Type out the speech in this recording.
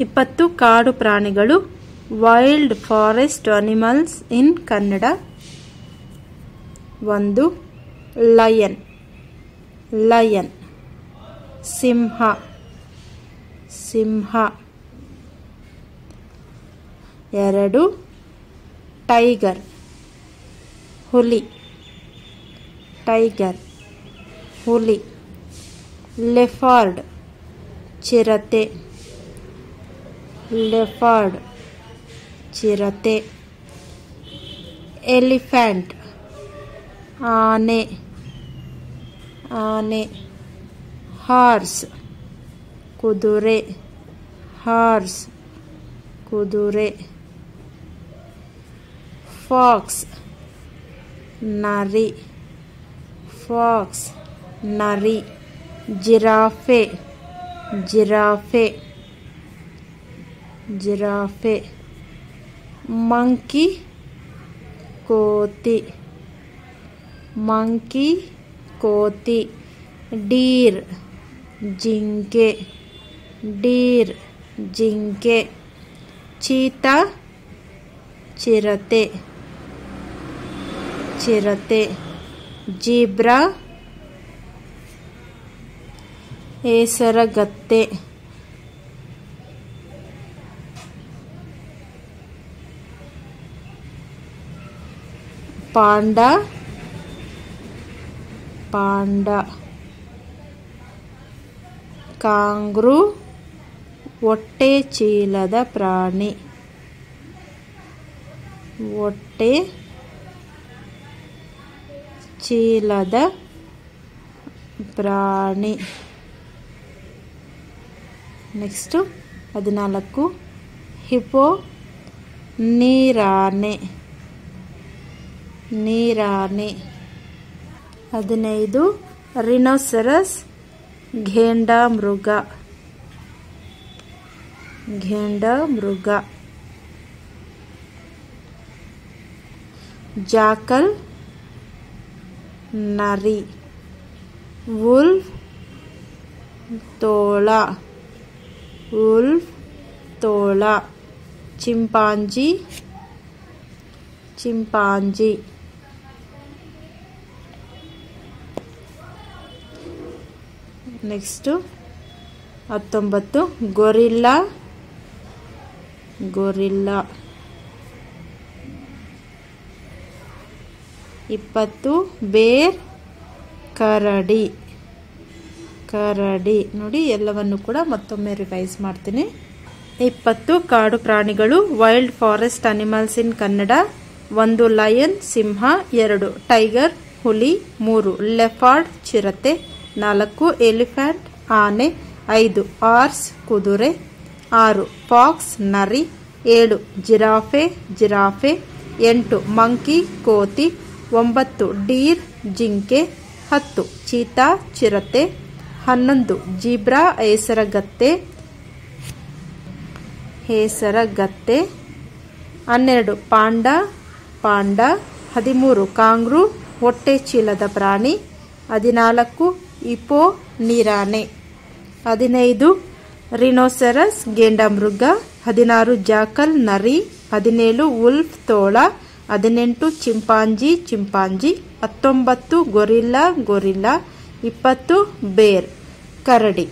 20 ಕಾಡು ಪ್ರಾಣಿಗಳು wild forest animals in Kannada. 1 lion lion, Simha Simha. 2 tiger ಹುಲಿ ಟೈಗರ್ ಹುಲಿ. ಲೆಫಾರ್ಡ್ ಚಿರತೆ ಲೆಫಾರ್ಡ್ ಚಿರತೆ. ಎಲಿಫೆಂಟ್ ಆನೆ ಆನೆ. ಹಾರ್ಸ್ ಕುದುರೆ ಹಾರ್ಸ್ ಕುದುರೆ. ಫಾಕ್ಸ್ ನರಿ ಫಾಕ್ಸ್ ನರಿ. Giraffe giraffe giraffe. ಮಂಕಿ ಕೋತಿ ಮಂಕಿ ಕೋತಿ. ಡೀರ್ ಜಿಂಕೆ ಡೀರ್ ಜಿಂಕೆ. ಚೀತಾ ಚಿರತೆ ಚಿರತೆ. ಜೀಬ್ರಾ ಹೇಸರಗತ್ತೆ. Panda panda. ಕಾಂಗ್ರೂ ಹೊಟ್ಟೆ ಚೀಲದ ಪ್ರಾಣಿ ಹೊಟ್ಟೆ ಚೀಲದ ಪ್ರಾಣಿ. ನೆಕ್ಸ್ಟ್ 14 ಹಿಪೋ ನೀರಾನೆ ನೀರಾನೆ. 15 ರಿನೋಸರಸ್ ಘೇಂಡಾಮೃಗ ಘೇಂಡಾಮೃಗ. ಜಾಕಲ್ ನರಿ. ವುಲ್ಫ್ ತೋಳ ವುಲ್ಫ್ ತೋಳ. Chimpanzee chimpanzee. Next 19 gorilla gorilla. 20 bear ಕರಡಿ ಕರಡಿ. ನೋಡಿ, ಎಲ್ಲವನ್ನು ಕೂಡ ಮತ್ತೊಮ್ಮೆ ರಿವೈಸ್ ಮಾಡ್ತೀನಿ. 20 ಕಾಡು ಪ್ರಾಣಿಗಳು wild forest animals in Kannada. 1 lion Simha. 2 tiger ಹುಲಿ. 3 ಲೆಫಾರ್ಡ್ ಚಿರತೆ. 4 ಎಲಿಫೆಂಟ್ ಆನೆ. 5 ಹಾರ್ಸ್ ಕುದುರೆ. 6 ಫಾಕ್ಸ್ ನರಿ. 7 ಜಿರಾಫೆ ಜಿರಾಫೆ. 8 ಮಂಕಿ ಕೋತಿ. 9 ಡೀರ್ ಜಿಂಕೆ. 10 ಚೀತಾ ಚಿರತೆ. 11 ಜೀಬ್ರಾ ಹೇಸರಗತ್ತೆ ಹೇಸರಗತ್ತೆ. 12 ಪಾಂಡಾ ಪಾಂಡಾ. 13 ಕಾಂಗ್ರೂ ಹೊಟ್ಟೆ ಚೀಲದ ಪ್ರಾಣಿ. 14 ಹಿಪೋ ನೀರಾನೆ. 15 ರಿನೋಸರಸ್ ಗೆಂಡಾಮೃಗ. 16 ಜಾಕಲ್ ನರಿ. 17 ವುಲ್ಫ್ ತೋಳ. 18 chimpanzee chimpanzee. 19 gorilla gorilla. 20 bear ಕರಡಿ.